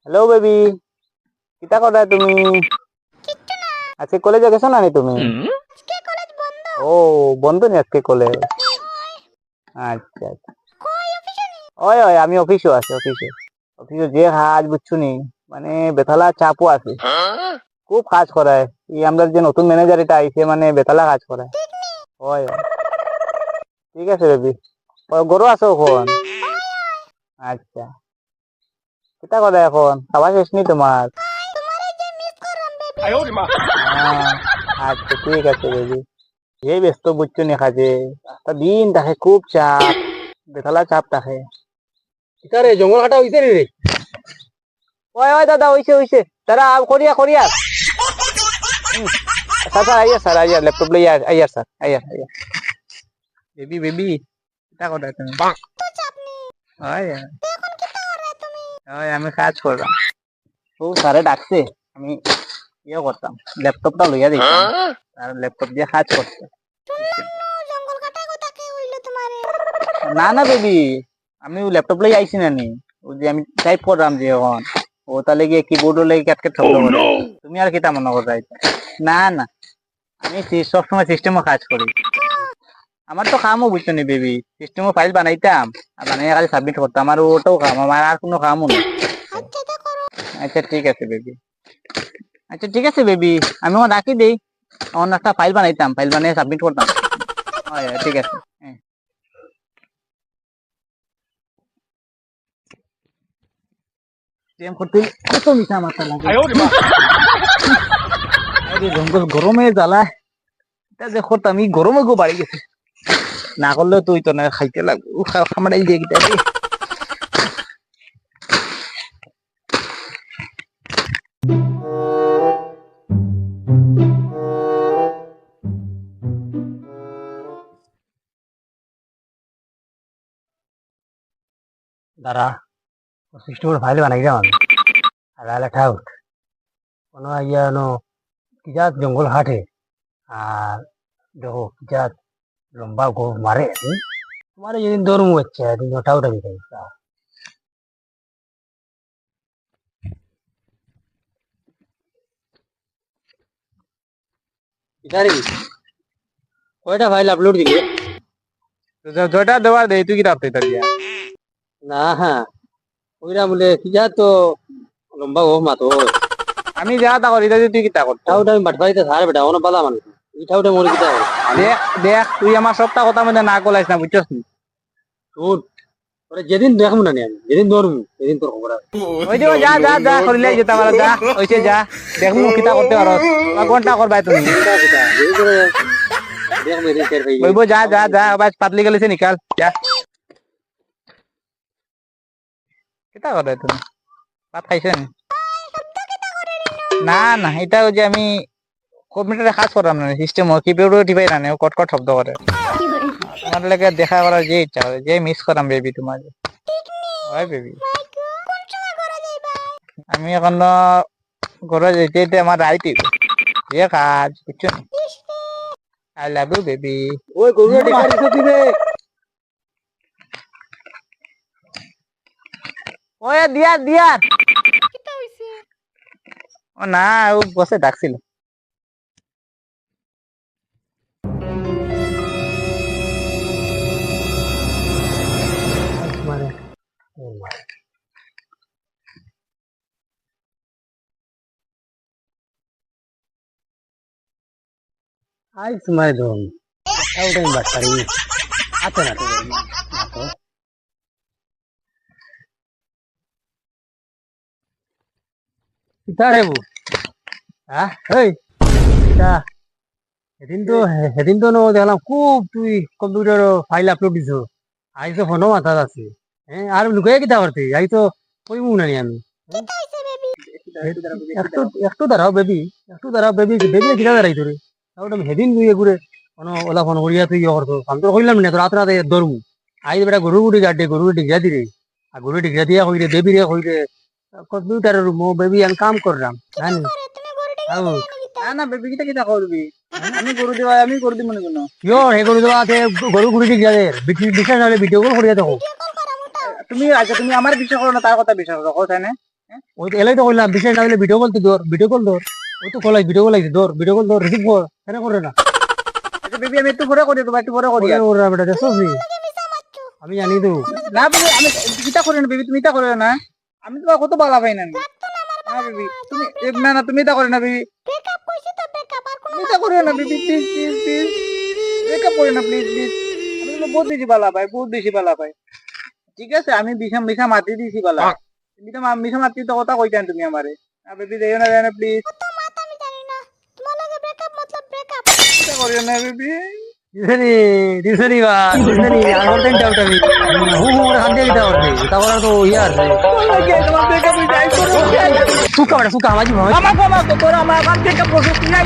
Hello baby, কিতা কথা তুমি? কিচ্ছু না। আজকে কলেজে গেছো না নি তুমি? আজকে কলেজ বন্ধ। ও, বন্ধ নি আজকে কলেজ? ওই আচ্ছা আচ্ছা। কই অফিসে নি? ওই ওই আমি অফিসে আছি, অফিসে যে কাজ বুঝছো নি, মানে বেতালা চাপও আছে, খুব কাজ করায়। এই আমরা যে নতুন ম্যানেজার এটা আইছে, মানে বেতালা কাজ করায়। ওই ওই। ঠিক আছে বেবি, গরু আছো এখন? আচ্ছা, কিতা কথা এখন, খাওয়া শেষ নি তোমার? তোমারে যে মিস করলাম বেবি। আহ, আচ্ছা ঠিক আছে বেবি। এই ব্যস্ত বুঝছো নি কাজে, একটা দিন থাকে খুব চাপ, বেতালা চাপ থাকে। রে জঙ্গল কাটা হইছে রে রে ওই ওই দাদা, হইছে তারা করিয়া করিয়া। স্যার স্যার আইয়া, স্যার আইয়া, ল্যাপটপ লইয়া আইয়া, স্যার আইয়া আইয়া। বেবি বেবি, কিতা কথা তুমি? তো চাপ নি। ওই তো এখন কিতা করে তুমি? ওই আমি কাজ করলাম, ও স্যারে ডাকছে, আমি ইয়ে করতাম, ল্যাপটপটা লইয়া দিতাম, আর ল্যাপটপ দিয়ে কাজ করতে। শুনলাম জঙ্গল কাটা কথা কে হইলো তোমারে? না না বেবি, আমি ল্যাপটপ লই আইছি না নি, ও যে আমি টাইপ করলাম যে এখন, ও তাহলে গিয়ে কিবোর্ড লেগে ক্যাটকেট শব্দ করে। তুমি আর কিতা মনে করো? না না, আমি সবসময় সিস্টেমে কাজ করি। আমার তো কামও বুঝছো নি বেবি, সিস্টেমে ফাইল বানাইতাম, আর বানাইয়া খালি সাবমিট করতাম, আর ওটাও কাম, আমার আর কোনো কামও নেই। আচ্ছা তো করো। আচ্ছা ঠিক আছে বেবি, আচ্ছা ঠিক আছে বেবি, আমি ওখানে রাখি দেই, অন্য একটা ফাইল বানাইতাম, ফাইল বানিয়ে সাবমিট করতাম। হয় হয়, ঠিক আছে। হ্যাঁ। প্রেম করতে কত মিঠা মাথা লাগে, আরে জঙ্গল গরমে জ্বালায়, এটা যে করতাম, এই গরমে গো বাড়ি গেছে, না করলে তুই তো না খাইতে লাগবে, খামারাই দিয়ে গিয়ে দাঁড়া সিস্টেমের ফাইল বানাই যাম আমি আগালে ঠাউট কোনো ইয়া নো কিজাত জঙ্গল হাটে আর দেখো কিজাত লম্বা গো মারে তোমার যেদিন ধরমু হচ্ছে এদিন ঠাউট আমি খাই ইতারি কয়টা ফাইল আপলোড দিলে যেটা দেওয়ার দেয়, তুই কি রাখতে দিয়া? না হ্যাঁ ওইরা বলে কিজাত তো লম্বা গো মাতো আমি যা তা করি, তাই তুই কি তা করতে? ঠাউট আমি বাটবাইতে সারে বেটা অন পালা মানুষ এই ঠাউটে মরে কিতা দেখ দেখ, তুই আমার সবটা কথা মধ্যে না কলাইস না, বুঝছস নি? শুন ওরে যেদিন দেখমু না আমি যেদিন ধরমু সেদিন তোর খবর আছে ওই যে যা যা যা করিলে যেতে পারো, যা ওইছে যা, দেখমু কিতা করতে পারো, কোনটা করবাই তুমি? কিতা কিতা এই করে দেখমু এদিন টের পাই ওইব যা যা যা, বাস পাতলি গেলেছে নিকাল যা। কিতা করে তুমি? ভাত খাইছেন? না না, এটা ওই যে আমি কম্পিউটারে কাজ করলাম না, সিস্টেম কিবোর্ডও টিপাই না, ও কট কট শব্দ করে। তোমার লাগে দেখা করার যে ইচ্ছা করে, যে মিস করাম বেবি তোমার। হয় বেবি, কোন সময় ঘরে যাইবা? আমি এখন ঘরে যেতে যেতে আমার রাইট যে কাজ, বুঝছো? I love you baby. ওই গরুটা টিকা দিছ দিবে ওই দিয়া দিয়া, কিতা হইছে? ও না, ও বসে ডাকছিল। মানে আই তোমার দম আউটাই বাটারি আছে না তো না তো কিতা রে বু হ্যাঁ এই কিতা সেদিন তো দেখলাম খুব তুই কম্পিউটার ফাইল আপলোড দিছ আই তো ফোনও মাথা আছে হ্যাঁ আর লুকাই কিতা করতে আই তো কইমু না নি আমি কিতা হইছে বেবি? একটু একটু দাঁড়াও বেবি বেবি কিতা দাঁড়াই তোরে তাহলে আমি সেদিন তুই ঘুরে কোনো ওলা ফোন করিয়া তুই ইয়ে করতো আমি তো কইলাম না তো রাত রাতে ধরমু আই বেটা গরু গুটি গাড্ডে গরু ডিগরা দিরে আর গরু ডিগরা দিয়া কইরে বেবি রে কইরে কম্পিউটারের মো বেবি আমি কাম করলাম জানি করে তুমি গরুটা আও না না বেবি, কিতা কিতা করবি? আমি গরু দিবা, আমি গরু দিব মনে কোনো। কিয় হে গরু দেওয়া আছে গরু গুটি ডিগরা দে বিশ্বাস নাহলে ভিডিও কল করিয়া দেখো ভিডিও কল করা মোটা। তুমি আচ্ছা, তুমি আমার বিশ্বাস করো না, তার কথা বিশ্বাস করো, তাই না? ওই তো এলাই তো কইলাম বিশেষ না হলে ভিডিও কল তো দৌড় ভিডিও কল দৌড় ওই তো কলাই ভিডিও কল আইছে দৌড় ভিডিও কল দৌড় রিসিভ কর কেন করে না আচ্ছা বেবি আমি একটু পরে করি তোমার একটু পরে করি আর। ওরা বেটা দেখছো আমি জানি তো না বেবি আমি কিতা করি না বেবি তুমি তা করে না আমি তোমার কত বালা পাই না না বেবি তুমি না না তুমি তা করে না বেবি ব্রেকআপ কইছি তো ব্রেকআপ আর কোন তুমি তা করে না baby please please please breakup করে না প্লিজ প্লিজ আমি তো বহুত বেশি বালা পাই বহুত বেশি বালা পাই ঠিক আছে আমি মিশা মিশা মাতি দিছি বালা তুমি তো মিশা মাতি তো কথা কইতান তুমি আমারে না বেবি দেও না প্লিজ তো মাত আমি জানি না তোমার লগে ব্রেকআপ মতলব ব্রেকআপ কিতা করিও না বেবি দিশনি বা দিশনি আর টাইম টাউট আমি হু হু করে হাত দিয়ে দিতে পারবে তারপর তো ইয়ার তোমার ব্রেকআপ হই যাই করো সুকা বেটা সুকা আমাজি ভাই আমার বাবা তো তোর আমার ব্রেকআপ প্রসেস নাই